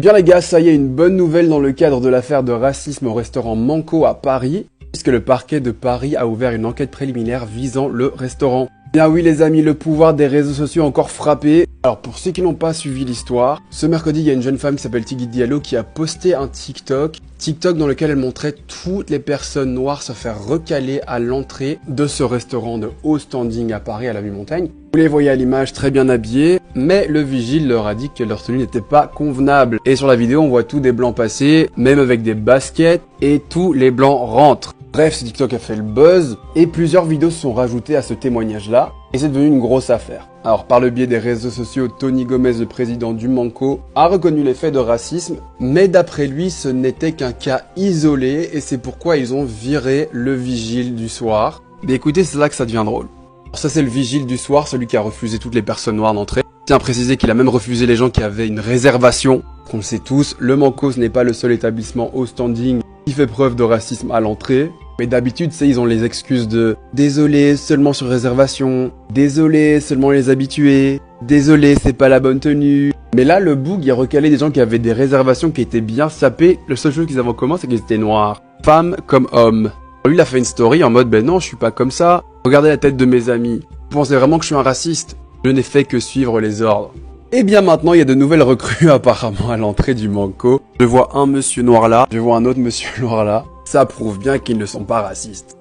bien les gars, ça y est, une bonne nouvelle dans le cadre de l'affaire de racisme au restaurant Manco à Paris, puisque le parquet de Paris a ouvert une enquête préliminaire visant le restaurant. Bien oui les amis, le pouvoir des réseaux sociaux a encore frappé. Alors pour ceux qui n'ont pas suivi l'histoire, ce mercredi il y a une jeune femme qui s'appelle Tigui Diallo qui a posté un TikTok dans lequel elle montrait toutes les personnes noires se faire recaler à l'entrée de ce restaurant de haut standing à Paris à la Vue-Montagne. Vous les voyez à l'image très bien habillés, mais le vigile leur a dit que leur tenue n'était pas convenable. Et sur la vidéo on voit tous des blancs passer, même avec des baskets, et tous les blancs rentrent. Bref, ce TikTok a fait le buzz, et plusieurs vidéos se sont rajoutées à ce témoignage-là, et c'est devenu une grosse affaire. Alors, par le biais des réseaux sociaux, Tony Gomez, le président du Manco, a reconnu les faits de racisme, mais d'après lui, ce n'était qu'un cas isolé, et c'est pourquoi ils ont viré le vigile du soir. Mais écoutez, c'est là que ça devient drôle. Alors ça, c'est le vigile du soir, celui qui a refusé toutes les personnes noires d'entrer. Je tiens à préciser qu'il a même refusé les gens qui avaient une réservation. On le sait tous, le Manco, ce n'est pas le seul établissement haut standing qui fait preuve de racisme à l'entrée. Mais d'habitude, ils ont les excuses de « Désolé, seulement sur réservation »,« Désolé, seulement les habitués »,« Désolé, c'est pas la bonne tenue ». Mais là, le boug, il a recalé des gens qui avaient des réservations qui étaient bien sapées. Le seul chose qu'ils avaient en commun, c'est qu'ils étaient noirs. Femmes comme hommes. Lui, il a fait une story en mode « Ben non, je suis pas comme ça. Regardez la tête de mes amis. Vous pensez vraiment que je suis un raciste ? Je n'ai fait que suivre les ordres. » Et bien maintenant, il y a de nouvelles recrues apparemment à l'entrée du Manco. Je vois un monsieur noir là, je vois un autre monsieur noir là. Ça prouve bien qu'ils ne sont pas racistes.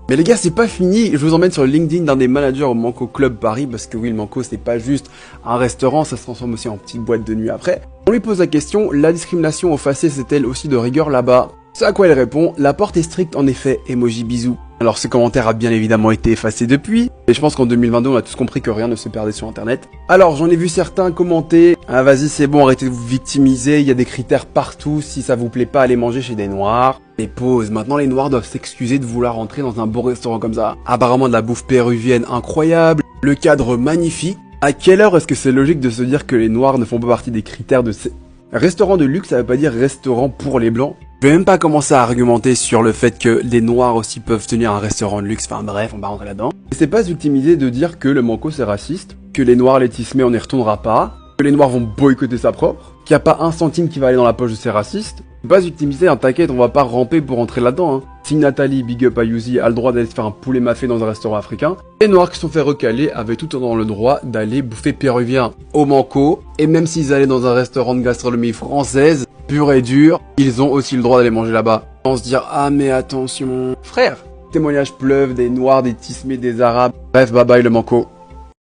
Mais les gars, c'est pas fini. Je vous emmène sur le LinkedIn d'un des managers au Manco Club Paris, parce que oui, le Manco, c'est pas juste un restaurant, ça se transforme aussi en petite boîte de nuit après. On lui pose la question, la discrimination au facé, c'est-elle aussi de rigueur là-bas? C'est à quoi il répond, la porte est stricte en effet, emoji bisous. Alors ce commentaire a bien évidemment été effacé depuis, et je pense qu'en 2022 on a tous compris que rien ne se perdait sur internet. Alors j'en ai vu certains commenter, ah vas-y c'est bon, arrêtez de vous victimiser, il y a des critères partout, si ça vous plaît pas allez manger chez des noirs. Mais pause, maintenant les noirs doivent s'excuser de vouloir rentrer dans un beau restaurant comme ça. Apparemment de la bouffe péruvienne incroyable, le cadre magnifique. À quelle heure est-ce que c'est logique de se dire que les noirs ne font pas partie des critères de ces... Restaurant de luxe, ça veut pas dire restaurant pour les blancs. Je vais même pas commencer à argumenter sur le fait que les noirs aussi peuvent tenir un restaurant de luxe, enfin bref, on va rentrer là-dedans. C'est pas se victimiser de dire que le Manco c'est raciste, que les noirs les tissemés on n'y retournera pas, que les noirs vont boycotter sa propre, qu'il n'y a pas un centime qui va aller dans la poche de ces racistes. C'est pas se victimiser, hein, t'inquiète, on va pas ramper pour rentrer là-dedans. Hein. Si Nathalie, big up à Yuzi, a le droit d'aller se faire un poulet mafé dans un restaurant africain, les noirs qui se sont fait recaler avaient tout autant le droit d'aller bouffer péruvien au Manco, et même s'ils allaient dans un restaurant de gastronomie française, pur et dur, ils ont aussi le droit d'aller manger là-bas. Sans se dire, ah mais attention, frère, témoignages pleuvent des noirs, des tissemés, des arabes, bref, bye bye le Manco.